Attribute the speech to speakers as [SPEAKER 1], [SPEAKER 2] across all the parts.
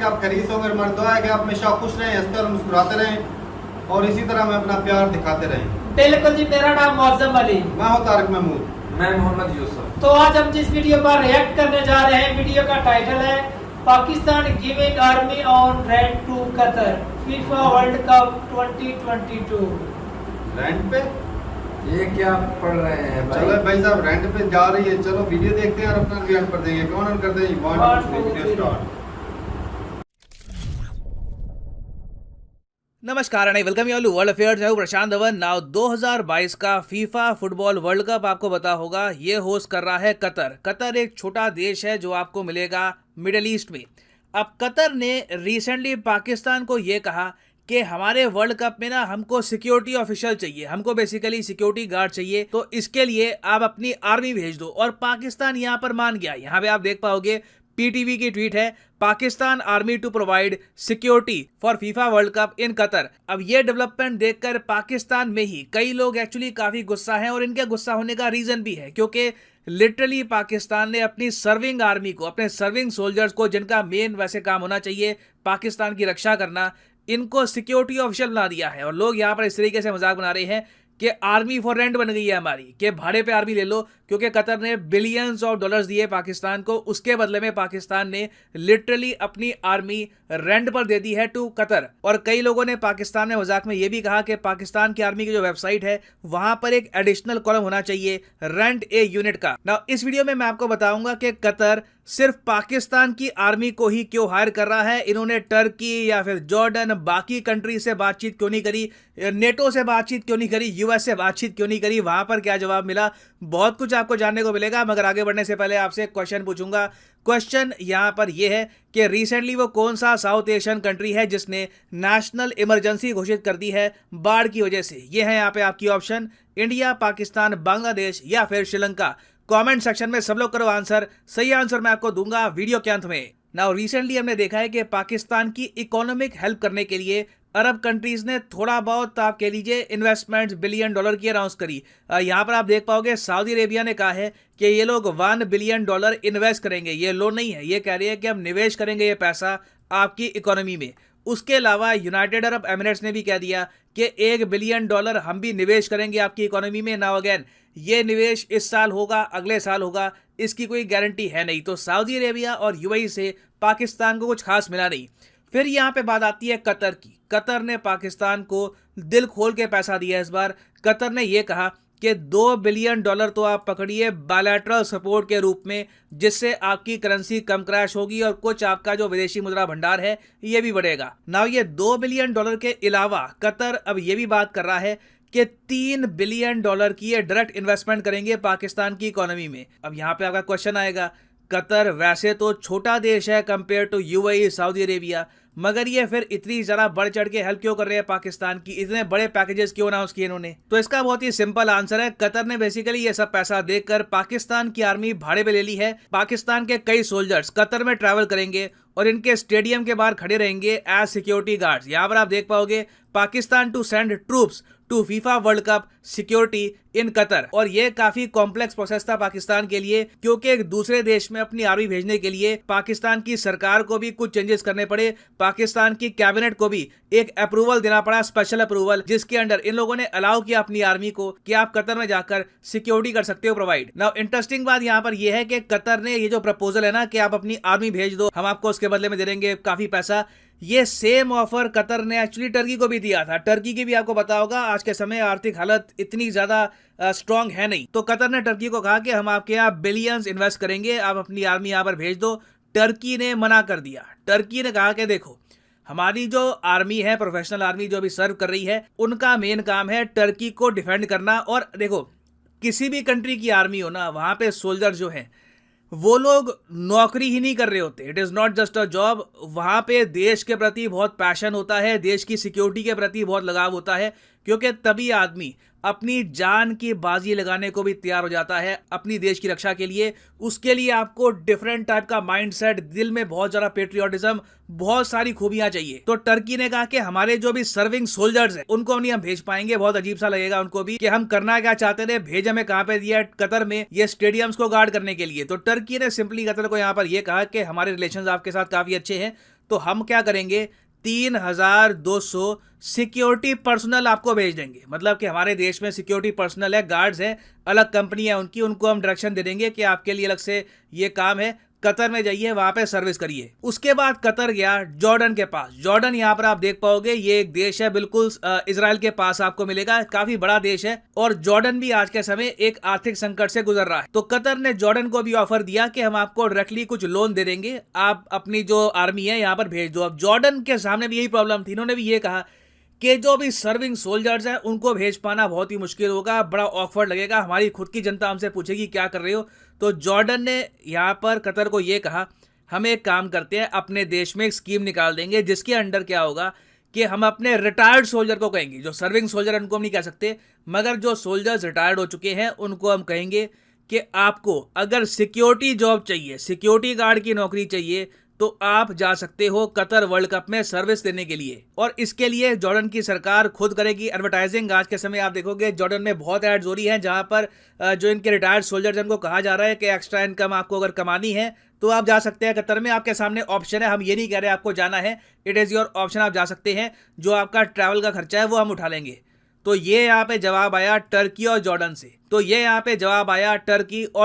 [SPEAKER 1] कि आप खरीद होंगे। हमारी दुआ है कि आप हमेशा खुश रहें, हंसते और मुस्कुराते रहें और इसी तरह हमें अपना प्यार दिखाते रहें।
[SPEAKER 2] बिल्कुल जी। मेरा नाम मौजम अली,
[SPEAKER 1] मैं हूँ तारिक महमूद।
[SPEAKER 3] मैं मोहम्मद यूसुफ।
[SPEAKER 2] तो आज हम जिस वीडियो पर रिएक्ट करने जा रहे हैं, वीडियो का टाइटल है Pakistan giving army on rent to Qatar FIFA World Cup 2022।
[SPEAKER 1] Rent पे
[SPEAKER 3] ये क्या पढ़ रहे हैं भाई?
[SPEAKER 1] चलो भाई साहब, रेंट पे जा रही है, चलो वीडियो देखते हैं और अपना रिएक्ट कर देंगे। कौन कर देंगे? Video start.
[SPEAKER 4] नमस्कार and welcome you all to world affairs. है प्रशांत धवन। नाउ 2022 का फीफा फुटबॉल वर्ल्ड कप आपको पता होगा, ये होस्ट कर रहा है कतर। कतर एक छोटा देश है जो आपको मिलेगा मिडिल ईस्ट में। अब कतर ने रिसेंटली पाकिस्तान को ये कहा कि हमारे वर्ल्ड कप में ना हमको सिक्योरिटी ऑफिशियल चाहिए, हमको बेसिकली सिक्योरिटी गार्ड चाहिए, तो इसके लिए आप अपनी आर्मी भेज दो। और पाकिस्तान यहाँ पर मान गया। यहाँ पे आप देख पाओगे पीटीवी की ट्वीट है, Pakistan army to provide security for FIFA World Cup in Qatar. अब ये डेवलपमेंट देखकर पाकिस्तान में ही कई लोग एक्चुअली काफी गुस्सा हैं और इनके गुस्सा होने का रीजन भी है, क्योंकि लिटरली पाकिस्तान ने अपनी सर्विंग आर्मी को, अपने सर्विंग सोल्जर्स को, जिनका मेन वैसे काम होना चाहिए पाकिस्तान की रक्षा करना, इनको सिक्योरिटी ऑफिशियल बना दिया है। और लोग यहाँ पर इस तरीके से मजाक बना रहे हैं कि आर्मी फॉर रेंट बन गई है हमारी, कि भाड़े पे आर्मी ले लो, क्योंकि कतर ने बिलियंस ऑफ डॉलर्स दिए पाकिस्तान को। उसके बदले में पाकिस्तान ने लिटरली अपनी आर्मी रेंट पर दे दी है टू कतर। और कई लोगों ने पाकिस्तान में मजाक में ये भी कहा कि पाकिस्तान की आर्मी की जो वेबसाइट है वहां पर एक एडिशनल कॉलम होना चाहिए रेंट ए यूनिट का। ना इस वीडियो में मैं आपको बताऊंगा कि कतर सिर्फ पाकिस्तान की आर्मी को ही क्यों हायर कर रहा है। इन्होंने टर्की या फिर जॉर्डन, बाकी कंट्री से बातचीत क्यों नहीं करी, नेटो से बातचीत क्यों नहीं करी, यूएस से बातचीत क्यों नहीं करी, वहां पर क्या जवाब मिला, बहुत कुछ आपको जानने को मिलेगा। मगर आगे बढ़ने से पहले आपसे एक क्वेश्चन पूछूंगा। क्वेश्चन यहां पर यह है कि रिसेंटली वो कौन सा साउथ एशियन कंट्री है जिसने नेशनल इमरजेंसी घोषित कर दी है बाढ़ की वजह से। ये है यहाँ पे आपकी ऑप्शन, इंडिया, पाकिस्तान, बांग्लादेश या फिर श्रीलंका। कमेंट सेक्शन में सब लोग करो आंसर। सही आंसर मैं आपको दूंगा वीडियो के अंत में। नाउ रिसेंटली हमने देखा है कि पाकिस्तान की इकोनॉमिक हेल्प करने के लिए अरब कंट्रीज ने थोड़ा बहुत, आप कह लीजिए, इन्वेस्टमेंट्स $1 बिलियन की अनाउंस करी। यहाँ पर आप देख पाओगे सऊदी अरेबिया ने कहा है कि ये लोग $1 बिलियन इन्वेस्ट करेंगे। ये लोन नहीं है, ये कह रही है कि हम निवेश करेंगे ये पैसा आपकी इकोनॉमी में। उसके अलावा यूनाइटेड अरब एमिरेट्स ने भी कह दिया कि $1 बिलियन हम भी निवेश करेंगे आपकी इकोनॉमी में। नाउ अगेन, ये निवेश इस साल होगा, अगले साल होगा, इसकी कोई गारंटी है नहीं। तो सऊदी अरेबिया और यूएई से पाकिस्तान को कुछ खास मिला नहीं। फिर यहाँ पे बात आती है कतर की। कतर ने पाकिस्तान को दिल खोल के पैसा दिया इस बार। कतर ने यह कहा कि $2 बिलियन तो आप पकड़िए बायलैटरल सपोर्ट के रूप में, जिससे आपकी करेंसी कम क्रैश होगी और कुछ आपका जो विदेशी मुद्रा भंडार है ये भी बढ़ेगा। नाउ ये $2 बिलियन के अलावा कतर अब ये भी बात कर रहा है कि $3 बिलियन की ये डायरेक्ट इन्वेस्टमेंट करेंगे पाकिस्तान की इकोनॉमी में। अब यहाँ पे आपका क्वेश्चन आएगा, कतर वैसे तो छोटा देश है compare to UAE, Saudi Arabia, मगर ये फिर इतनी ज़्यादा बढ़ चढ़ के हेल्प क्यों कर रहे हैं पाकिस्तान की, इतने बड़े पैकेजेस क्यों अनाउंस किए इन्होंने? तो इसका बहुत ही सिंपल आंसर है, कतर ने बेसिकली ये सब पैसा देकर पाकिस्तान की आर्मी भाड़े पे ले ली है। पाकिस्तान के कई सोल्जर्स कतर में ट्रैवल करेंगे और इनके स्टेडियम के बाहर खड़े रहेंगे एज सिक्योरिटी गार्ड्स। यहाँ पर आप देख पाओगे Pakistan to send troops to FIFA World Cup security in Qatar. और ये काफी कॉम्प्लेक्स प्रोसेस था पाकिस्तान के लिए, क्योंकि एक दूसरे देश में अपनी आर्मी भेजने के लिए पाकिस्तान की सरकार को भी कुछ चेंजेस करने पड़े, पाकिस्तान की कैबिनेट को भी एक अप्रूवल देना पड़ा, स्पेशल अप्रूवल, जिसके अंडर इन लोगों ने अलाउ किया अपनी आर्मी को कि आप कतर में जाकर सिक्योरिटी कर सकते हो प्रोवाइड। नाउ इंटरेस्टिंग बात यहाँ पर यह है कि कतर ने ये जो प्रपोजल है ना कि आप अपनी आर्मी भेज दो, हम आपको उसके बदले में दे देंगे काफी पैसा, ये सेम ऑफर कतर ने एक्चुअली टर्की को भी दिया था। टर्की की भी आपको पता होगा आज के समय आर्थिक हालत इतनी ज्यादा स्ट्रांग है नहीं, तो कतर ने टर्की को कहा कि हम आपके यहाँ बिलियंस इन्वेस्ट करेंगे, आप अपनी आर्मी यहाँ पर भेज दो। टर्की ने मना कर दिया। टर्की ने कहा कि देखो, हमारी जो आर्मी है, प्रोफेशनल आर्मी जो अभी सर्व कर रही है, उनका मेन काम है टर्की को डिफेंड करना। और देखो, किसी भी कंट्री की आर्मी हो ना, वहां पे सोल्जर जो है वो लोग नौकरी ही नहीं कर रहे होते, it is not just a job. वहाँ पे देश के प्रति बहुत पैशन होता है, देश की सिक्योरिटी के प्रति बहुत लगाव होता है, क्योंकि तभी आदमी अपनी जान की बाजी लगाने को भी तैयार हो जाता है अपनी देश की रक्षा के लिए। उसके लिए आपको डिफरेंट टाइप का माइंडसेट, दिल में बहुत ज़्यादा पेट्रियोटिज्म, बहुत सारी खूबियां चाहिए। तो टर्की ने कहा कि हमारे जो भी सर्विंग सोल्जर्स हैं उनको नहीं हम भेज पाएंगे। बहुत अजीब सा लगेगा उनको भी कि हम करना क्या चाहते थे, भेज हमें कहाँ पे दिया, कतर में, ये स्टेडियम्स को गार्ड करने के लिए। तो टर्की ने सिंपली कतर को यहाँ पर यह कहा कि हमारे रिलेशंस आपके साथ काफी अच्छे हैं, तो हम क्या करेंगे, 3200 सिक्योरिटी पर्सनल आपको भेज देंगे। मतलब कि हमारे देश में सिक्योरिटी पर्सनल है, गार्ड्स हैं, अलग कंपनी है उनकी, उनको हम डायरेक्शन दे देंगे कि आपके लिए अलग से ये काम है, कतर में जाइए, वहां पे सर्विस करिए। उसके बाद कतर गया जॉर्डन के पास। जॉर्डन यहाँ पर आप देख पाओगे ये एक देश है बिल्कुल इजराइल के पास आपको मिलेगा, काफी बड़ा देश है और जॉर्डन भी आज के समय एक आर्थिक संकट से गुजर रहा है। तो कतर ने जॉर्डन को भी ऑफर दिया कि हम आपको डायरेक्टली कुछ लोन दे देंगे, आप अपनी जो आर्मी है यहाँ पर भेज दो। अब जॉर्डन के सामने भी यही प्रॉब्लम थी, इन्होंने भी ये कहा कि जो भी सर्विंग सोल्जर्स हैं उनको भेज पाना बहुत ही मुश्किल होगा, बड़ा ऑकवर्ड लगेगा, हमारी खुद की जनता हमसे पूछेगी क्या कर रहे हो। तो जॉर्डन ने यहाँ पर कतर को ये कहा, हम एक काम करते हैं, अपने देश में एक स्कीम निकाल देंगे जिसके अंडर क्या होगा कि हम अपने रिटायर्ड सोल्जर को कहेंगे, जो सर्विंग सोल्जर है उनको हम नहीं कह सकते, मगर जो सोल्जर्स रिटायर्ड हो चुके हैं उनको हम कहेंगे कि आपको अगर सिक्योरिटी जॉब चाहिए, सिक्योरिटी गार्ड की नौकरी चाहिए, तो आप जा सकते हो कतर वर्ल्ड कप में सर्विस देने के लिए। और इसके लिए जॉर्डन की सरकार खुद करेगी एडवर्टाइजिंग। आज के समय आप देखोगे जॉर्डन में बहुत एड्स हो रही हैं जहां पर जो इनके रिटायर्ड सोल्जर्स हैं उनको कहा जा रहा है कि एक्स्ट्रा इनकम आपको अगर कमानी है तो आप जा सकते हैं कतर में, आपके सामने ऑप्शन है, हम ये नहीं कह रहे आपको जाना है, इट इज़ योर ऑप्शन, आप जा सकते हैं, जो आपका ट्रैवल का खर्चा है वो हम उठा लेंगे। तो ये यहाँ पे जवाब आया टर्की और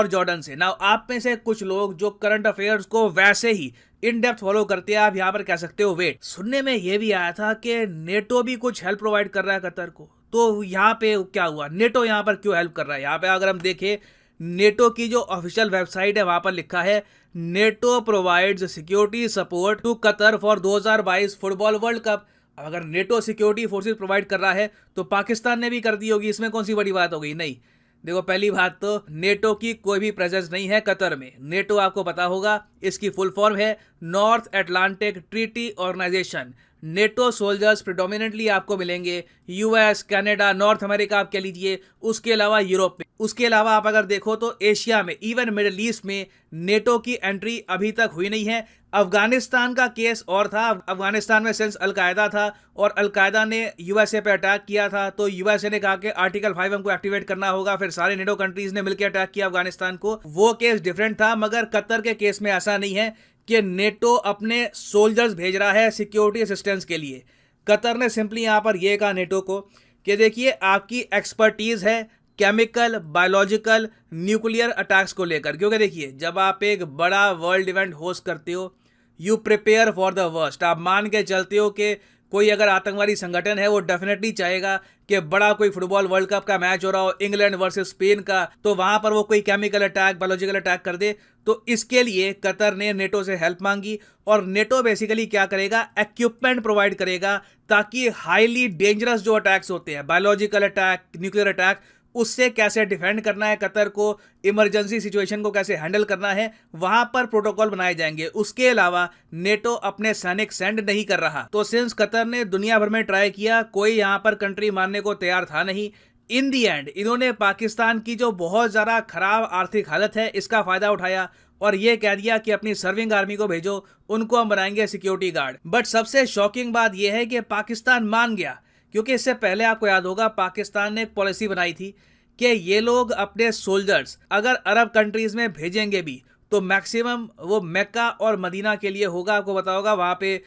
[SPEAKER 4] जॉर्डन से। ना आप में से कुछ लोग जो करंट अफेयर्स को वैसे ही इन डेप्थ फॉलो करते हैं, आप यहाँ पर कह सकते हो वेट। सुनने में ये भी आया था कि नेटो भी कुछ हेल्प प्रोवाइड कर रहा है कतर को। तो यहाँ पे क्या हुआ, नेटो यहाँ पर क्यों हेल्प कर रहा है? यहाँ पे अगर हम देखें नेटो की जो ऑफिशियल वेबसाइट है वहां पर लिखा है NATO provides security support to Qatar for 2022 football World Cup. अगर नेटो सिक्योरिटी फोर्सेस प्रोवाइड कर रहा है तो पाकिस्तान ने भी कर दी होगी, इसमें कौन सी बड़ी बात हो गई? नहीं। देखो पहली बात तो नेटो की कोई भी प्रेजेंस नहीं है कतर में। नेटो आपको पता होगा इसकी फुल फॉर्म है North Atlantic Treaty Organization. NATO soldiers predominantly आपको मिलेंगे यूएस, कनाडा, नॉर्थ अमेरिका आप कह लीजिए, उसके अलावा यूरोप में। उसके अलावा आप अगर देखो तो एशिया में, इवन मिडिल ईस्ट में नेटो की एंट्री अभी तक हुई नहीं है। अफगानिस्तान का केस और था, अफगानिस्तान में सिंस अलकायदा था और अलकायदा ने यूएसए पे अटैक किया था, तो यूएसए ने कहा कि आर्टिकल 5 हमको एक्टिवेट करना होगा, फिर सारे नेटो कंट्रीज ने मिलकर अटैक किया अफगानिस्तान को। वो केस डिफरेंट था, मगर कतर के केस में ऐसा नहीं है कि नेटो अपने सोल्जर्स भेज रहा है सिक्योरिटी असिस्टेंस के लिए। कतर ने सिंपली यहाँ पर यह कहा नेटो को कि देखिए आपकी एक्सपर्टीज है केमिकल, बायोलॉजिकल, न्यूक्लियर अटैक्स को लेकर, क्योंकि देखिए जब आप एक बड़ा वर्ल्ड इवेंट होस्ट करते हो you prepare for the worst. आप मान के चलते हो कि कोई अगर आतंकवादी संगठन है वो डेफिनेटली चाहेगा कि बड़ा कोई फुटबॉल वर्ल्ड कप का मैच हो रहा हो इंग्लैंड वर्सेस स्पेन का, तो वहां पर वो कोई केमिकल अटैक, बायोलॉजिकल अटैक कर दे। तो इसके लिए कतर ने नेटो से हेल्प मांगी और नेटो बेसिकली क्या करेगा, इक्विपमेंट प्रोवाइड करेगा ताकि हाईली डेंजरस जो अटैक्स होते हैं, बायोलॉजिकल अटैक, न्यूक्लियर अटैक, उससे कैसे डिफेंड करना है कतर को, इमरजेंसी सिचुएशन को कैसे हैंडल करना है, वहां पर प्रोटोकॉल बनाए जाएंगे। उसके अलावा नेटो अपने सैनिक सेंड नहीं कर रहा। तो सिंस कतर ने दुनिया भर में ट्राई किया, कोई यहां पर कंट्री मानने को तैयार था नहीं। इन दी एंड इन्होंने पाकिस्तान की जो बहुत ज़्यादा खराब आर्थिक हालत है इसका फ़ायदा उठाया और ये कह दिया कि अपनी सर्विंग आर्मी को भेजो, उनको हम बनाएंगे सिक्योरिटी गार्ड। बट सबसे शॉकिंग बात यह है कि पाकिस्तान मान गया, क्योंकि इससे पहले आपको याद होगा पाकिस्तान ने एक पॉलिसी बनाई थी कि ये लोग अपने सोल्जर्स अगर अरब कंट्रीज में भेजेंगे भी तो मैक्सिमम वो मक्का और मदीना के लिए होगा। आपको पता होगा वहाँ पे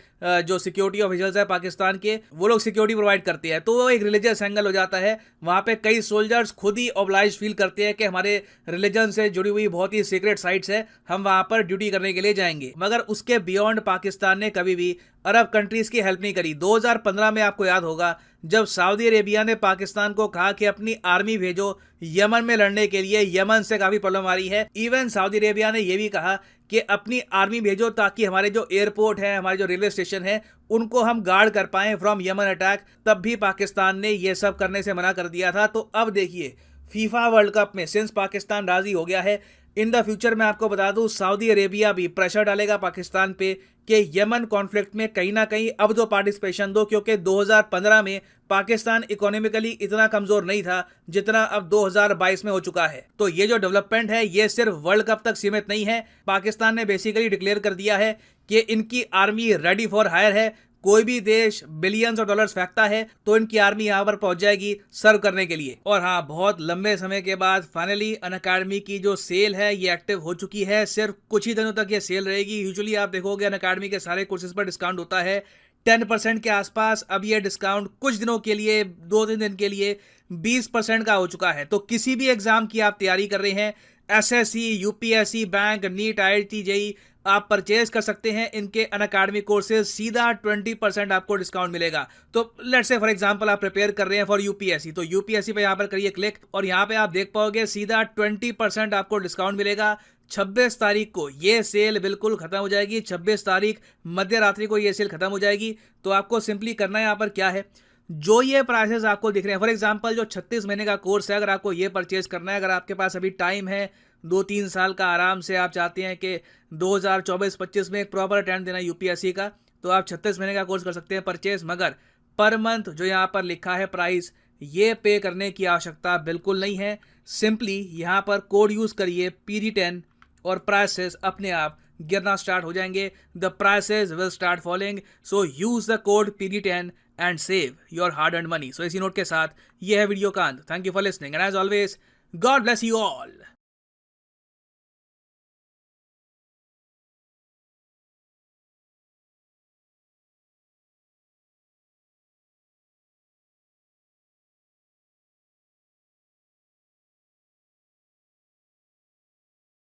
[SPEAKER 4] जो सिक्योरिटी ऑफिसर्स है पाकिस्तान के, वो लोग सिक्योरिटी प्रोवाइड करते हैं, तो वो एक रिलीजियस एंगल हो जाता है। वहाँ पे कई सोल्जर्स खुद ही ऑब्लाइज फील करते हैं कि हमारे रिलीजन से जुड़ी हुई बहुत ही सीक्रेट साइट्स है, हम वहाँ पर ड्यूटी करने के लिए जाएंगे। मगर उसके बियॉन्ड पाकिस्तान ने कभी भी अरब कंट्रीज की हेल्प नहीं करी। 2015 में आपको याद होगा जब सऊदी अरेबिया ने पाकिस्तान को कहा कि अपनी आर्मी भेजो यमन में लड़ने के लिए, यमन से काफी प्रॉब्लम आ रही है। इवन सऊदी अरेबिया ने यह भी कहा कि अपनी आर्मी भेजो ताकि हमारे जो एयरपोर्ट है, हमारे जो रेलवे स्टेशन है, उनको हम गार्ड कर पाएं फ्रॉम यमन अटैक। तब भी पाकिस्तान ने यह सब करने से मना कर दिया था। तो अब देखिए फीफा वर्ल्ड कप में सिंस पाकिस्तान राजी हो गया है, इन द फ्यूचर मैं आपको बता दूं सऊदी अरेबिया भी प्रेशर डालेगा पाकिस्तान पे कि यमन कॉन्फ्लिक्ट में कहीं ना कहीं अब तो पार्टिसिपेशन दो, क्योंकि 2015 में पाकिस्तान इकोनॉमिकली इतना कमजोर नहीं था जितना अब 2022 में हो चुका है। तो ये जो डेवलपमेंट है ये सिर्फ वर्ल्ड कप तक सीमित नहीं है। पाकिस्तान ने बेसिकली डिक्लेयर कर दिया है कि इनकी आर्मी रेडी फॉर हायर है, कोई भी देश बिलियंस ऑफ डॉलर्स फेंकता है तो इनकी आर्मी यहाँ पर पहुंच जाएगी सर्व करने के लिए। और हाँ, बहुत लंबे समय के बाद फाइनली अनअकैडमी की जो सेल है ये एक्टिव हो चुकी है। सिर्फ कुछ ही दिनों तक ये सेल रहेगी। यूजुअली आप देखोगे अनअकैडमी के सारे कोर्सेज पर डिस्काउंट होता है 10% के आसपास। अब ये डिस्काउंट कुछ दिनों के लिए, 2-3 दिन के लिए 20% का हो चुका है। तो किसी भी एग्जाम की आप तैयारी कर रहे हैं, SSC, UPSC, bank, NEET, IIT, JEE, आप परचेज कर सकते हैं इनके अनअकैडमी कोर्सेज। सीधा 20% आपको डिस्काउंट मिलेगा। तो लेट्स से फॉर एग्जांपल आप प्रिपेयर कर रहे हैं फॉर यूपीएससी, तो यूपीएससी पे यहाँ पर करिए क्लिक और यहाँ पे आप देख पाओगे सीधा 20% आपको डिस्काउंट मिलेगा। 26 तारीख को ये सेल बिल्कुल खत्म हो जाएगी। 26 तारीख मध्य रात्रि को ये सेल खत्म हो जाएगी। तो आपको सिंपली करना है यहाँ पर क्या है, जो ये प्राइसेस आपको दिख रहे हैं, फॉर एग्जांपल जो 36 महीने का कोर्स है, अगर आपको ये परचेज करना है, अगर आपके पास अभी टाइम है 2-3 साल का, आराम से आप चाहते हैं कि 2024-25 में एक प्रॉपर अटेम्प्ट देना यूपीएससी का, तो आप 36 महीने का कोर्स कर सकते हैं परचेज। मगर पर मंथ जो यहाँ पर लिखा है प्राइस, ये पे करने की आवश्यकता बिल्कुल नहीं है। सिंपली यहाँ पर कोड यूज़ करिए PD10 और प्राइसेस अपने आप गिरना स्टार्ट हो जाएंगे। The prices will start following, so use the code PD10 and save your hard earned money. So इसी नोट के साथ ये है वीडियो का अंत। Thank you for listening and as always God bless you all.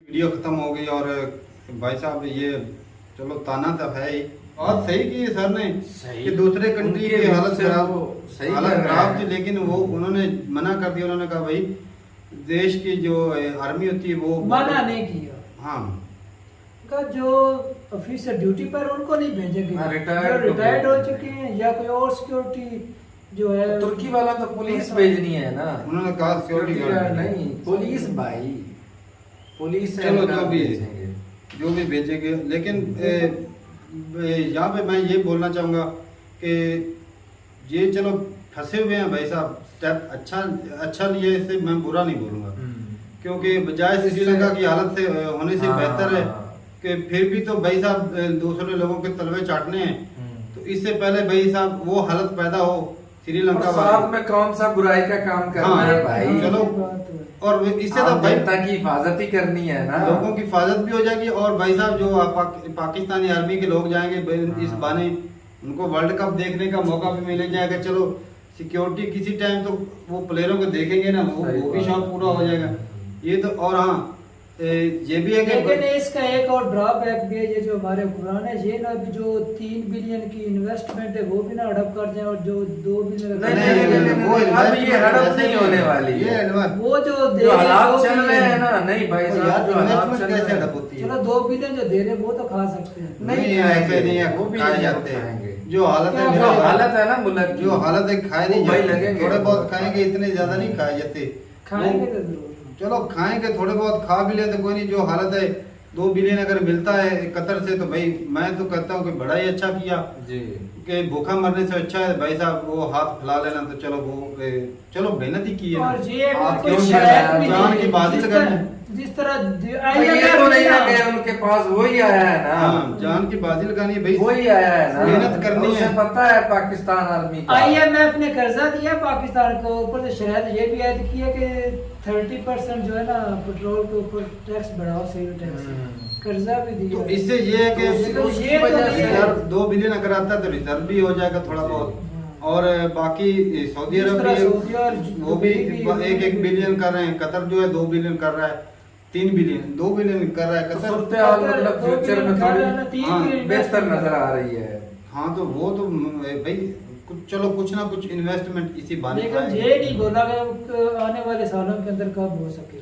[SPEAKER 1] Video खत्म हो गई और भाई साहब ये चलो ताना तो है ही, और सही की सर ने कि दूसरे कंट्री की हालत खराब थी, लेकिन वो उन्होंने मना कर दिया। उन्होंने कहा भाई देश की जो आर्मी होती है वो
[SPEAKER 2] मना नहीं किया।
[SPEAKER 1] हाँ,
[SPEAKER 2] का जो ऑफिसर ड्यूटी पर उनको नहीं भेजेंगे,
[SPEAKER 3] हाँ,
[SPEAKER 2] रिटायर्ड हो चुके हैं या कोई और सिक्योरिटी जो है।
[SPEAKER 3] तुर्की वाला तो पुलिस भेजनी है ना,
[SPEAKER 1] उन्होंने कहा सिक्योरिटी गार्ड
[SPEAKER 3] नहीं, पुलिस भाई, पुलिस
[SPEAKER 1] चलो जो भी भेजेंगे। लेकिन यहाँ पे मैं ये बोलना चाहूँगा कि ये चलो फंसे हुए हैं भाई साहब, स्टेप अच्छा लिए, इससे मैं बुरा नहीं बोलूँगा, क्योंकि बजाय श्रीलंका की हालत से होने से बेहतर है कि फिर भी तो भाई साहब दूसरे लोगों के तलवे चाटने हैं। तो इससे पहले भाई साहब वो हालत पैदा हो श्रीलंका
[SPEAKER 3] साथ में कौन सा बुराई का काम करना है भाई,
[SPEAKER 1] चलो, और इससे तो भाई
[SPEAKER 3] जनता की हिफाजत ही करनी है ना,
[SPEAKER 1] लोगों की हिफाजत भी हो जाएगी। और भाई साहब जो पाकिस्तानी आर्मी के लोग जाएंगे इस बहाने उनको वर्ल्ड कप देखने का मौका भी मिल जाएगा। चलो सिक्योरिटी किसी टाइम तो वो प्लेयरों को देखेंगे ना, वो भी शौक पूरा हो जाएगा। ये तो, और हाँ ये भी है कि
[SPEAKER 2] लेकिन इसका एक और ड्रॉबैक भी है, ये जो हमारे कुरान है, ये ना जो 3 बिलियन की इन्वेस्टमेंट है वो भी ना हड़प कर जाए, और जो 2 बिलियन
[SPEAKER 3] वो ये हड़प नहीं होने वाली है।
[SPEAKER 2] वो जो
[SPEAKER 3] हालात चल रहे हैं ना, नहीं भाई साहब जो हालात
[SPEAKER 1] कैसे हड़प होती है,
[SPEAKER 2] चलो 2 बिलियन जो दे रहे हैं वो तो खा सकते हैं।
[SPEAKER 1] नहीं ऐसे नहीं है, वो भी खाए जाते हैं। जो हालत
[SPEAKER 3] है ना मुल्क,
[SPEAKER 1] जो हालत है खाए नहीं जाते, थोड़े बहुत खाएंगे, इतने ज्यादा नहीं खाए जाते।
[SPEAKER 2] खाएंगे तो जरूर,
[SPEAKER 1] चलो खाएंगे, थोड़े बहुत खा भी लेते, कोई नहीं। जो हालत है 2 बिलियन अगर मिलता है कतर से, तो भाई मैं तो कहता हूँ कि बड़ा ही अच्छा किया
[SPEAKER 3] जी,
[SPEAKER 1] कि भूखा मरने से अच्छा है भाई साहब वो हाथ फैला लेना। तो चलो वो चलो मेहनत ही की है,
[SPEAKER 2] और ये
[SPEAKER 1] आप
[SPEAKER 2] कोई
[SPEAKER 1] क्यों
[SPEAKER 2] शरारत भी
[SPEAKER 1] जान
[SPEAKER 2] नहीं
[SPEAKER 1] की
[SPEAKER 2] है।
[SPEAKER 1] बाजी लगानी,
[SPEAKER 2] जिस तरह
[SPEAKER 3] ये तो नहीं ना गए उनके पास, वही आया है ना,
[SPEAKER 1] हाँ जान की बाजी लगानी है भाई,
[SPEAKER 3] वही आया है ना,
[SPEAKER 1] मेहनत करनी है।
[SPEAKER 3] पता है पाकिस्तान आर्मी का,
[SPEAKER 2] IMF ने कर्जा दिया पाकिस्तान को, ऊपर से शरारत ये भी ऐड किया कि 30% जो है ना पेट्रोल के ऊपर टैक्स बढ़ाओ, सेल टैक्स, कर्जा भी दिया।
[SPEAKER 1] तो इससे ये है कि
[SPEAKER 2] उसकी वजह से
[SPEAKER 1] रिजर्व 2 बिलियन अगर आता है तो रिजर्व भी हो जाएगा थोड़ा बहुत। और बाकी सऊदी अरब भी वो भी 1 बिलियन कर रहे हैं, कतर जो है 2 बिलियन कर रहा है, 3 बिलियन 2 बिलियन कर रहा है कतर।
[SPEAKER 3] मतलब फ्यूचर में थोड़ी बेहतर नजर आ रही है।
[SPEAKER 1] हाँ तो वो तो भाई चलो कुछ ना कुछ इन्वेस्टमेंट इसी बहाने,
[SPEAKER 2] लेकिन ये नहीं बोला कि आने वाले सालों के अंदर कब हो सके,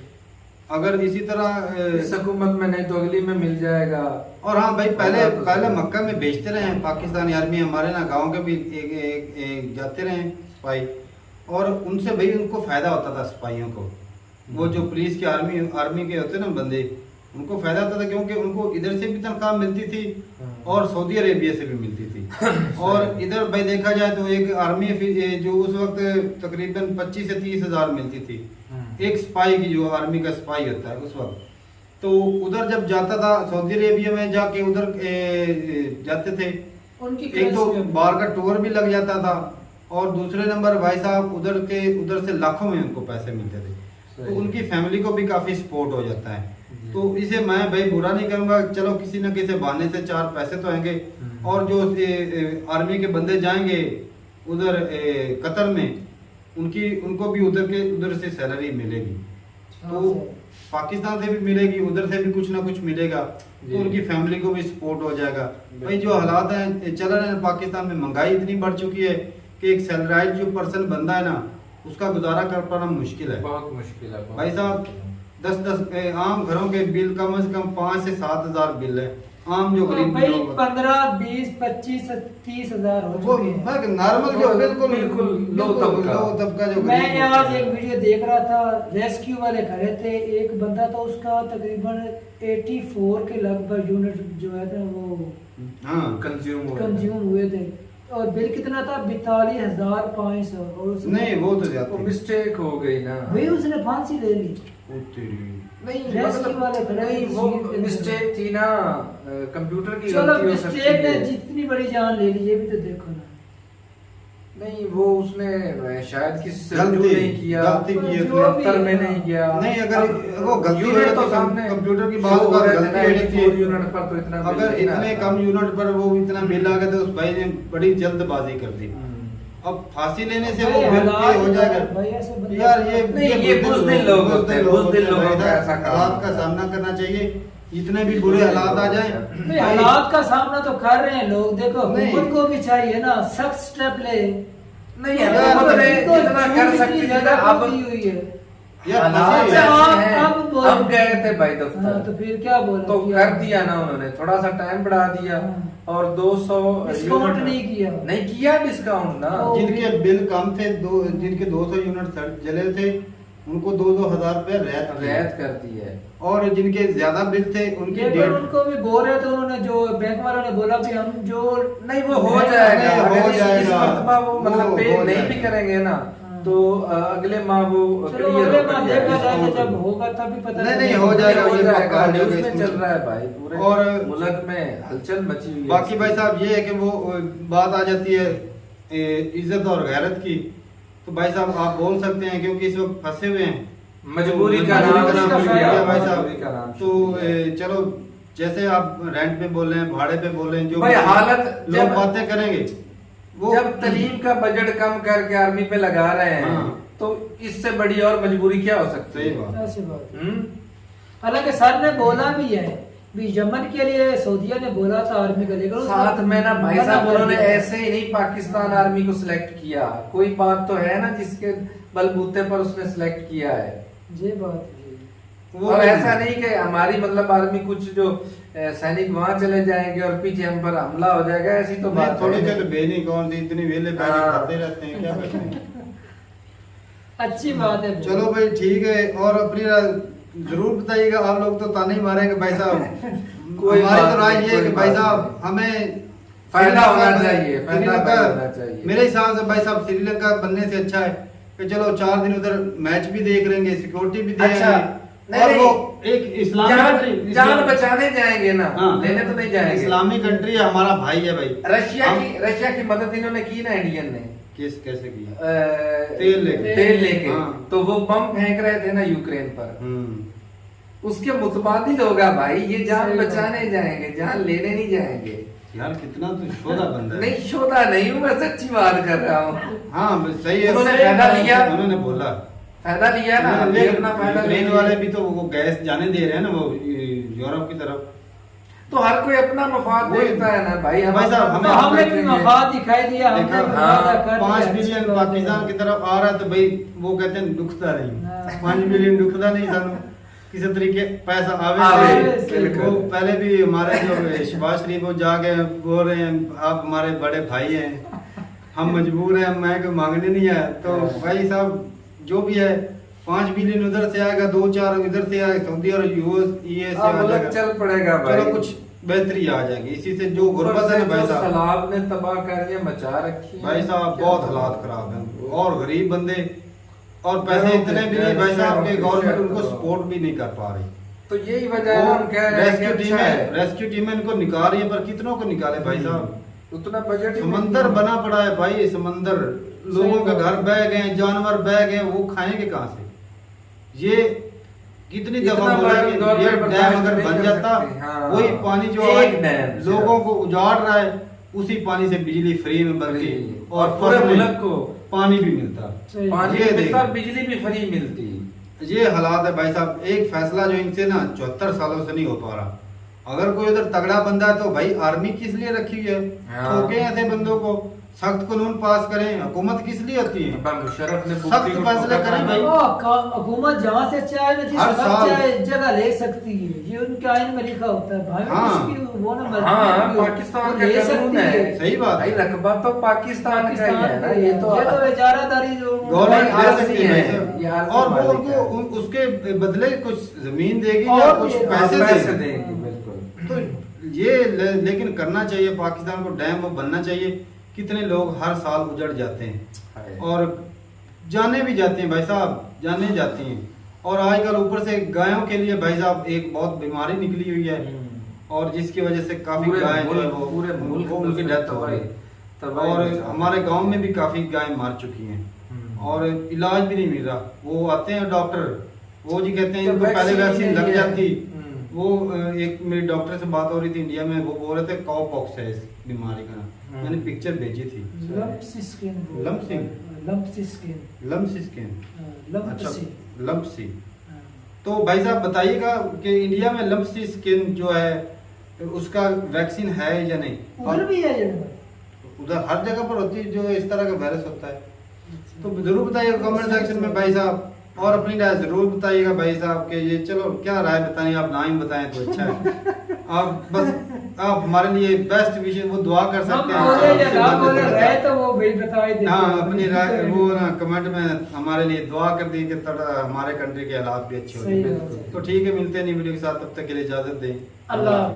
[SPEAKER 1] अगर इसी तरह
[SPEAKER 3] इस हुकूमत में नहीं तो अगली में मिल जाएगा।
[SPEAKER 1] और हाँ भाई पहले मक्का में बेचते रहे हैं पाकिस्तानी आर्मी, हमारे ना गांव के भी एक जाते रहे सिपाही, और उनसे भाई उनको फायदा होता था सिपाहियों को। वो जो पुलिस की आर्मी के होते ना बंदे, उनको फायदा होता था क्योंकि उनको इधर से भी तनख्वाह मिलती थी और सऊदी अरेबिया से भी मिलती थी। और इधर भाई देखा जाए तो एक आर्मी जो उस वक्त तकरीबन 25 से 30 हजार मिलती थी एक सिपाही की, जो आर्मी का सिपाही होता है उस वक्त। तो उधर जब जाता था सऊदी अरेबिया में जाके उधर जाते थे
[SPEAKER 2] उनकी
[SPEAKER 1] एक तो
[SPEAKER 2] currency में।
[SPEAKER 1] बाहर का टूर भी लग जाता था, और दूसरे नंबर भाई साहब उधर से लाखों में उनको पैसे मिलते थे, तो उनकी फैमिली को भी काफी सपोर्ट हो जाता है। तो इसे मैं भाई बुरा नहीं करूंगा, चलो किसी न किसी बहाने से चार पैसे तो आएंगे, और जो आर्मी के बंदे जाएंगे उधर कतर में, उनको भी उधर से सैलरी मिलेगी, तो पाकिस्तान से भी मिलेगी, उधर से भी कुछ ना कुछ मिलेगा, तो उनकी फैमिली को भी सपोर्ट हो जाएगा। भाई जो हालात हैं चल रहे हैं पाकिस्तान में, महंगाई इतनी बढ़ चुकी है कि एक सैलराइज जो पर्सन बंदा है ना, उसका गुजारा कर पाना मुश्किल है,
[SPEAKER 3] बहुत मुश्किल है
[SPEAKER 1] भाई साहब। 10 आम घरों के बिल कम से कम 5 से 7 हजार बिल है, आम जो
[SPEAKER 2] तो
[SPEAKER 1] गरीब
[SPEAKER 2] भाई
[SPEAKER 1] लोग
[SPEAKER 2] 15, 20, 25, 30 हजार हो
[SPEAKER 1] वो
[SPEAKER 2] चुके हैं।
[SPEAKER 1] नॉर्मल जो बिल्कुल
[SPEAKER 3] लो
[SPEAKER 1] तबका जो
[SPEAKER 2] मैं
[SPEAKER 1] गरीब
[SPEAKER 2] आज
[SPEAKER 1] लोग
[SPEAKER 2] एक
[SPEAKER 1] हैं।
[SPEAKER 2] वीडियो देख रहा था, रेस्क्यू वाले खड़े थे, एक बंदा था उसका तकरीबन 84 के लगभग यूनिट जो है ना वो
[SPEAKER 1] हाँ
[SPEAKER 2] कंज्यूम हुए थे, और बिल कितना था 42,500, और उसने
[SPEAKER 1] नहीं वो तो ज्यादा
[SPEAKER 3] मिस्टेक हो गई ना
[SPEAKER 2] भाई उसने फांसी ले ली।
[SPEAKER 3] नहीं
[SPEAKER 2] रेस्क्यू वाले खड़े
[SPEAKER 3] नहीं
[SPEAKER 2] थे,
[SPEAKER 3] वो
[SPEAKER 2] सीट पे
[SPEAKER 3] मिस्टेक थी ना, कंप्यूटर की
[SPEAKER 2] चलो
[SPEAKER 3] गलती हो सकती
[SPEAKER 2] मिस्टेक ने
[SPEAKER 3] है।
[SPEAKER 2] जितनी बड़ी जान ले ली, ये भी तो देखो ना।
[SPEAKER 3] नहीं वो उसने शायद किसी से
[SPEAKER 1] गलती
[SPEAKER 3] रुजू नहीं किया,
[SPEAKER 1] गलती की
[SPEAKER 2] जो
[SPEAKER 1] उसने।
[SPEAKER 2] भी
[SPEAKER 3] दफ्तर में
[SPEAKER 2] है।
[SPEAKER 3] नहीं गया।
[SPEAKER 1] नहीं अगर वो गलती हो
[SPEAKER 3] यूनिट
[SPEAKER 1] जाती
[SPEAKER 3] तो सामने
[SPEAKER 1] कंप्यूटर की
[SPEAKER 3] शो
[SPEAKER 1] बात
[SPEAKER 3] हो
[SPEAKER 1] का
[SPEAKER 3] रहे थे
[SPEAKER 1] गलती
[SPEAKER 3] ना,
[SPEAKER 1] हो
[SPEAKER 3] 84
[SPEAKER 1] जाती है।
[SPEAKER 3] यूनिट पर तो इतना बिल
[SPEAKER 1] अगर
[SPEAKER 3] नहीं
[SPEAKER 1] इतने
[SPEAKER 3] आता।
[SPEAKER 1] कम यूनिट पर वो इतना बिल आ गया तो उस भाई ने बड़ी जल्दबाजी कर दी।
[SPEAKER 3] हम्म।
[SPEAKER 1] अब फांसी लेने से
[SPEAKER 2] भाई
[SPEAKER 1] वो बिल
[SPEAKER 2] हालात
[SPEAKER 1] पे हो जाएगा।
[SPEAKER 2] भाई ऐसे बंदे-
[SPEAKER 1] यार ये
[SPEAKER 3] नहीं, ये बुज़दिल लोग होते हैं, बुज़दिल लोगों का ऐसा काम
[SPEAKER 1] हालात का सामना करना चाहिए, जितने भी बुरे हालात आ जाए।
[SPEAKER 2] भाई हालात का सामना तो कर रहे हैं लोग, देखो
[SPEAKER 1] नहीं।
[SPEAKER 2] हुकूमत को भी चाहिए ना सख्त स्टेप ले।
[SPEAKER 3] नहीं
[SPEAKER 1] यार,
[SPEAKER 3] हुकूमत ने
[SPEAKER 2] तो
[SPEAKER 3] जितना कर
[SPEAKER 2] छूट
[SPEAKER 3] सकती
[SPEAKER 2] इतनी
[SPEAKER 3] थी ना,
[SPEAKER 2] ज्यादा
[SPEAKER 3] अब
[SPEAKER 2] दी हुई है।
[SPEAKER 1] यार
[SPEAKER 3] हालात
[SPEAKER 1] फांसी-
[SPEAKER 3] ऐसे
[SPEAKER 2] आप-
[SPEAKER 3] हैं।
[SPEAKER 2] अब बोलो।
[SPEAKER 3] अब गए थे भाई
[SPEAKER 2] हाँ,
[SPEAKER 3] दफ्तर,
[SPEAKER 2] तो फिर क्या बोला
[SPEAKER 3] तो
[SPEAKER 2] कि
[SPEAKER 3] कर दिया ना उन्होंने, थोड़ा सा टाइम बढ़ा दिया,
[SPEAKER 2] हाँ।
[SPEAKER 3] और 200
[SPEAKER 2] डिस्काउंट
[SPEAKER 3] यूनिट
[SPEAKER 2] नहीं किया।
[SPEAKER 3] नहीं किया डिस्काउंट ना।
[SPEAKER 2] तो-
[SPEAKER 1] जिनके बिल कम थे, जिनके 200 यूनिट जले थे, उनको 2-2 हजार रुपए
[SPEAKER 3] रियायत कर दी है।
[SPEAKER 1] और जिनके ज्यादा बिल थे उनके
[SPEAKER 2] लेकिन
[SPEAKER 1] 1.5
[SPEAKER 2] उनको भी बोल रहे थे उन्होंने, जो बैंक वालों ने बोला कि हम जो
[SPEAKER 3] नहीं वो हो जाएगा,
[SPEAKER 1] नहीं, हो
[SPEAKER 3] अगर इस
[SPEAKER 1] जाएगा।
[SPEAKER 3] मर्तबा वो मतलब
[SPEAKER 1] वो
[SPEAKER 3] पे
[SPEAKER 1] हो
[SPEAKER 3] नहीं
[SPEAKER 1] जाएगा।
[SPEAKER 3] भी करेंगे ना,
[SPEAKER 2] हाँ।
[SPEAKER 3] तो अगले माह वो
[SPEAKER 2] चलो
[SPEAKER 3] clear
[SPEAKER 2] अगले
[SPEAKER 3] होकर
[SPEAKER 2] माह
[SPEAKER 3] जाएगा।
[SPEAKER 2] देखा जाएगा,
[SPEAKER 1] डिस्काउंट
[SPEAKER 2] जब होगा तभी पता
[SPEAKER 1] नहीं,
[SPEAKER 2] चलेगा।
[SPEAKER 1] हो जाएगा,
[SPEAKER 3] हो
[SPEAKER 1] ये
[SPEAKER 3] जाएगा,
[SPEAKER 1] पक्का हो
[SPEAKER 3] न्यूज़
[SPEAKER 1] जाएगा
[SPEAKER 3] में चल रहा है भाई, पूरे
[SPEAKER 1] और-
[SPEAKER 3] मुल्क में हलचल मची हुई है।
[SPEAKER 1] बाकी भाई साहब ये है कि वो बात आ जाती है इज्जत और गैरत की, तो भाई साहब आप बोल सकते हैं क्योंकि इस वक्त फंसे हुए हैं,
[SPEAKER 3] मजबूरी का
[SPEAKER 1] मजबूरी
[SPEAKER 3] नाम
[SPEAKER 1] का नाम
[SPEAKER 3] शुक्रिया,
[SPEAKER 1] शुक्रिया भाई
[SPEAKER 3] मजबूरी
[SPEAKER 1] साहब।
[SPEAKER 3] का नाम
[SPEAKER 1] तो
[SPEAKER 3] शुक्रिया।
[SPEAKER 1] चलो जैसे आप रेंट पे बोल रहे हैं, भाड़े पे बोल रहे हैं, जो
[SPEAKER 3] भाई
[SPEAKER 1] भी
[SPEAKER 3] हालत
[SPEAKER 1] लोग
[SPEAKER 3] जब-
[SPEAKER 1] बातें करेंगे वो
[SPEAKER 3] जब तलीम का बजट कम करके आर्मी पे लगा रहे हैं,
[SPEAKER 1] हाँ।
[SPEAKER 3] तो इससे बड़ी और मजबूरी क्या हो सकती
[SPEAKER 1] सही
[SPEAKER 3] है?
[SPEAKER 1] बात।
[SPEAKER 2] ऐसी बात है।
[SPEAKER 3] हम्म?
[SPEAKER 2] हालांकि सर ने बोला भी है, भी यमन के लिए सऊदीया ने बोला था आर्मी का, लेकिन उसने
[SPEAKER 3] साथ में ना भाई
[SPEAKER 2] मना
[SPEAKER 3] साहब
[SPEAKER 2] कर
[SPEAKER 3] उन्होंने
[SPEAKER 2] दिया।
[SPEAKER 3] ऐसे ही नहीं पाकिस्तान आर्मी को सिलेक्ट किया, कोई बात तो है ना जिसके बलबूते पर उसने सिलेक्ट किया है।
[SPEAKER 2] ये बात है।
[SPEAKER 1] वो
[SPEAKER 3] और ऐसा नहीं कि हमारी मतलब आर्मी कुछ जो सैनिक वहां चले जाएंगे और पीछे हम पर हमला हो जाएगा, ऐसी तो बात
[SPEAKER 1] थोड़ी
[SPEAKER 3] है
[SPEAKER 1] देर
[SPEAKER 3] नहीं।
[SPEAKER 1] बेनी कौन सी इतनी वेले बैठे
[SPEAKER 3] हाँ।
[SPEAKER 1] खाते रहते हैं, क्या करते हैं।
[SPEAKER 2] अच्छी बात है।
[SPEAKER 1] चलो भाई ठीक है, और अपनी राय जरूर बताइएगा। आप लोग तो ताने ही मारेंगे भाई साहब।
[SPEAKER 3] कोई
[SPEAKER 1] हमारी
[SPEAKER 3] बात
[SPEAKER 1] तो राय
[SPEAKER 3] नहीं,
[SPEAKER 1] ये है कि
[SPEAKER 3] कोई
[SPEAKER 1] भाई
[SPEAKER 3] बात
[SPEAKER 1] साहब
[SPEAKER 3] नहीं।
[SPEAKER 1] हमें
[SPEAKER 3] फायदा
[SPEAKER 1] श्रीलंका
[SPEAKER 3] होना
[SPEAKER 1] में-
[SPEAKER 3] चाहिए, फायदा
[SPEAKER 1] श्रीलंका-
[SPEAKER 3] होना चाहिए।
[SPEAKER 1] मेरे हिसाब से भाई साहब श्रीलंका बनने से अच्छा है कि चलो 4 दिन उधर मैच भी देख लेंगे, सिक्योरिटी भी देख
[SPEAKER 3] अच्छा,
[SPEAKER 1] लेंगे, और
[SPEAKER 3] नहीं,
[SPEAKER 1] वो एक इस्लामिक
[SPEAKER 3] जान जान बचाने जाएंगे ना,
[SPEAKER 1] हाँ।
[SPEAKER 3] लेने तो नहीं जाएंगे।
[SPEAKER 1] इस्लामिक कंट्री है, हमारा भाई है भाई।
[SPEAKER 3] रशिया की मदद इन्होंने की ना इंडियन ने,
[SPEAKER 1] कैसे की?
[SPEAKER 3] तेल लेके,
[SPEAKER 1] हाँ।
[SPEAKER 3] तो वो बम फेंक रहे थे ना यूक्रेन पर,
[SPEAKER 1] हम्म।
[SPEAKER 3] उसके मुतबादिल होगा भाई, ये जान
[SPEAKER 2] सही बात।
[SPEAKER 3] बचाने जाएंगे, जान लेने नहीं जाएंगे।
[SPEAKER 1] यार कितना तो शोधा बंदा है।
[SPEAKER 3] नहीं शोधा नहीं हूँ, मैं सच्ची बात कर रहा हूँ।
[SPEAKER 1] हाँ बस सही है।
[SPEAKER 3] उन्होंने
[SPEAKER 1] सही
[SPEAKER 3] फायदा
[SPEAKER 1] बात है,
[SPEAKER 3] लिया।
[SPEAKER 1] उन्होंने बोला
[SPEAKER 3] फायदा लिया ना,
[SPEAKER 1] उन्होंने
[SPEAKER 3] ये
[SPEAKER 1] ले-
[SPEAKER 3] अपना फायदा
[SPEAKER 1] यूक्रेन
[SPEAKER 3] लिया।
[SPEAKER 1] वाले भी तो वो गैस जाने दे रहे हैं ना, वो यूरोप की तरफ।
[SPEAKER 3] तो हर कोई अपना मफाद
[SPEAKER 1] वही-
[SPEAKER 3] देखता है ना भाई, हम
[SPEAKER 1] भाई साहब,
[SPEAKER 3] अपना
[SPEAKER 2] तो
[SPEAKER 1] हमें
[SPEAKER 3] मफाद
[SPEAKER 2] हमें भी
[SPEAKER 3] देखेंगे।
[SPEAKER 2] मफाद दिखाई दिया, हमने
[SPEAKER 1] देखा,
[SPEAKER 2] भी
[SPEAKER 3] हाँ,
[SPEAKER 2] वादा कर दिया,
[SPEAKER 1] 5
[SPEAKER 2] अच्छी
[SPEAKER 1] बिलियन
[SPEAKER 2] बात है।
[SPEAKER 1] पाकिस्तान की तरफ आ रहा है, तो भाई वो कहते हैं दुखता
[SPEAKER 2] हाँ।
[SPEAKER 1] नहीं। 5 बिलियन दुखता नहीं सानू, किसी तरीके पैसा
[SPEAKER 3] आवे,
[SPEAKER 1] आवे से।
[SPEAKER 3] बिल्कुल।
[SPEAKER 1] वो पहले भी हमारे जो शहबाज शरीफ वो जाके बोल रहे हैं आप हमारे बड़े भाई हैं, हम मजबूर हैं, मैं कोई मांगने नहीं आया। तो भाई साहब जो भी है 5 बिलियन उधर से आएगा, 2-4 इधर से आएगा, सऊदी और यूएस से आ
[SPEAKER 3] मुल्क
[SPEAKER 1] जाएगा,
[SPEAKER 3] चल पड़ेगा भाई।
[SPEAKER 1] चलो कुछ बेहतरी आ जाएगी इसी से। जो गुर्बत है ना भाई साहब,
[SPEAKER 3] सैलाब ने तबाह कर मचा रखी है।
[SPEAKER 1] भाई साहब
[SPEAKER 3] क्या
[SPEAKER 1] बहुत
[SPEAKER 3] बताऊं?
[SPEAKER 1] हालात खराब हैं, और गरीब बंदे, और पैसे
[SPEAKER 3] शहरों
[SPEAKER 1] इतने
[SPEAKER 3] के-
[SPEAKER 1] भी नहीं भाई साहब के
[SPEAKER 3] शहरों के-
[SPEAKER 1] गवर्नमेंट
[SPEAKER 3] शहरों
[SPEAKER 1] उनको
[SPEAKER 3] के-
[SPEAKER 1] सपोर्ट भी नहीं कर पा रही।
[SPEAKER 3] तो यही वजह है ना, हम कह रहे हैं कि
[SPEAKER 1] रेस्क्यू
[SPEAKER 3] अच्छा है।
[SPEAKER 1] टीमें इनको निकाल रही है, पर कितनों को निकाले भाई साहब।
[SPEAKER 3] उतना बजट ही
[SPEAKER 1] समंदर
[SPEAKER 3] नहीं है।
[SPEAKER 1] बना पड़ा है भाई, समंदर। लोगों के घर बह गए, जानवर बह गए, वो खाएंगे कहाँ से? ये कितनी
[SPEAKER 3] इतना
[SPEAKER 1] दफा बोला
[SPEAKER 3] बर्डन
[SPEAKER 1] कि ये
[SPEAKER 3] गवर्नमेंट
[SPEAKER 1] डैम
[SPEAKER 3] बर्दाश्त
[SPEAKER 1] अगर
[SPEAKER 3] नहीं
[SPEAKER 1] बन
[SPEAKER 3] कर
[SPEAKER 1] जाता,
[SPEAKER 3] सकती। हाँ।
[SPEAKER 1] वही पानी जो
[SPEAKER 3] एक
[SPEAKER 1] आज
[SPEAKER 3] डैम से।
[SPEAKER 1] लोगों को उजाड़ रहा है, उसी पानी से बिजली फ्री में बनती
[SPEAKER 3] फ्री।
[SPEAKER 1] और
[SPEAKER 3] पूरे
[SPEAKER 1] फसलें,
[SPEAKER 3] मुल्क को
[SPEAKER 1] पानी भी मिलता।
[SPEAKER 2] सही।
[SPEAKER 3] पानी
[SPEAKER 1] ये
[SPEAKER 3] भी मिलता और
[SPEAKER 1] देख।
[SPEAKER 3] बिजली भी फ्री मिलती।
[SPEAKER 1] ये हालात है भाई साहब। एक फैसला जो इनसे ना 74 सालों से नहीं हो पा रहा। अगर कोई उधर तगड़ा बंदा है तो भाई आर्मी किस लिए रखी है?
[SPEAKER 3] हाँ।
[SPEAKER 1] ठोके ऐसे बंदों को, सख्त कानून पास करें। हुकूमत किस लिए होती है?
[SPEAKER 3] पर मुशर्रफ ने
[SPEAKER 1] सख्त
[SPEAKER 3] बुक्की को
[SPEAKER 1] फैसले
[SPEAKER 3] ठोका
[SPEAKER 1] करें
[SPEAKER 3] था।
[SPEAKER 1] भाई।
[SPEAKER 2] हुकूमत जहाँ से चाहे ना जिस
[SPEAKER 1] हर
[SPEAKER 2] वक्त
[SPEAKER 1] साल।
[SPEAKER 2] चाहे जगह ले सकती है, ये उनके आइन में लिखा होता है भाई।
[SPEAKER 1] हाँ।
[SPEAKER 2] उसकी वो ना मर्जी
[SPEAKER 3] हाँ,
[SPEAKER 2] है कि वो
[SPEAKER 3] पाकिस्तान
[SPEAKER 2] ले
[SPEAKER 3] का
[SPEAKER 2] सकती
[SPEAKER 3] कानून है।
[SPEAKER 1] सही बात
[SPEAKER 3] भाई
[SPEAKER 1] है।
[SPEAKER 3] रकबा तो पाकिस्तान का ही है ना, ये तो
[SPEAKER 2] इजारादारी जो
[SPEAKER 1] गवर्नमेंट
[SPEAKER 3] भाई
[SPEAKER 1] ले
[SPEAKER 3] आरजी
[SPEAKER 1] सकती है
[SPEAKER 3] है,
[SPEAKER 1] भाई साहब।
[SPEAKER 3] ये आरजी
[SPEAKER 1] और वो
[SPEAKER 3] मालिक
[SPEAKER 1] उनको
[SPEAKER 3] है।
[SPEAKER 1] उसके बदले कुछ जमीन देगी
[SPEAKER 2] और
[SPEAKER 1] या कुछ
[SPEAKER 2] ये
[SPEAKER 1] पैसे
[SPEAKER 3] पैसे
[SPEAKER 1] देगी।
[SPEAKER 3] देंगे बिल्कुल।
[SPEAKER 1] तो ये लेकिन करना चाहिए पाकिस्तान को, डैम वो बनना चाहिए। कितने लोग हर साल उजड़ जाते हैं और जाने भी जाते हैं भाई साहब, जाने जाती हैं। और आजकल ऊपर से गायों के लिए भाई साहब एक बहुत बीमारी निकली हुई है और जिसकी वजह से काफी
[SPEAKER 3] पूरे
[SPEAKER 1] गाय जो है
[SPEAKER 3] मुल्क- पूरे मुल्क
[SPEAKER 1] वो
[SPEAKER 3] में
[SPEAKER 1] उनकी डेथ हो गई।
[SPEAKER 3] तबाही
[SPEAKER 1] और
[SPEAKER 3] मचा दी।
[SPEAKER 1] हमारे गांव में भी काफी गाय मार चुकी हैं और इलाज भी नहीं मिल रहा। वो आते हैं डॉक्टर, वो जी कहते हैं
[SPEAKER 3] तो
[SPEAKER 1] इनको पहले
[SPEAKER 3] वैक्सीन
[SPEAKER 1] वैक्सीन लग
[SPEAKER 3] नहीं है।
[SPEAKER 1] जाती। वो एक मेरी डॉक्टर से बात हो रही थी इंडिया में, वो बोल रहे थे काउ पॉक्स है इस बीमारी का। मैंने पिक्चर भेजी थी।
[SPEAKER 2] लंप्स स्किन
[SPEAKER 1] लम्प्स स्किन, अच्छा लम्प्सी।
[SPEAKER 2] हाँ।
[SPEAKER 1] तो भाई साहब बताइएगा कि इंडिया में लम्प्सी स्किन जो है उसका वैक्सीन है या नहीं?
[SPEAKER 2] उधर भी है ये नंबर।
[SPEAKER 1] उधर हर जगह पर होती है जो इस तरह का वायरस होता है। तो जरूर बताइएगा कमेंट सेक्शन में भाई साहब, और अपनी राय जरूर बताइएगा भाई साहब के ये चलो क्या राय बताएं, आप ना ही बताएं तो अच्छा है। आप बस आप हमारे लिए बेस्ट विशेष वो दुआ कर
[SPEAKER 2] हम
[SPEAKER 1] सकते हैं।
[SPEAKER 2] बोले या
[SPEAKER 1] आपसे
[SPEAKER 2] ना
[SPEAKER 1] बात
[SPEAKER 2] बोले
[SPEAKER 1] करते
[SPEAKER 2] रहे
[SPEAKER 1] हैं।
[SPEAKER 2] तो वो भाई बताई देते
[SPEAKER 1] हाँ
[SPEAKER 2] हैं।
[SPEAKER 1] अपनी राय वो ना कमेंट में हमारे लिए दुआ कर दी कि थोड़ा हमारे कंट्री के हालात भी अच्छे हो
[SPEAKER 2] सही
[SPEAKER 1] जाए।
[SPEAKER 2] बात है।
[SPEAKER 1] तो ठीक है, मिलते हैं नई वीडियो के साथ, तब तक के लिए इजाजत दें।
[SPEAKER 2] अल्लाह।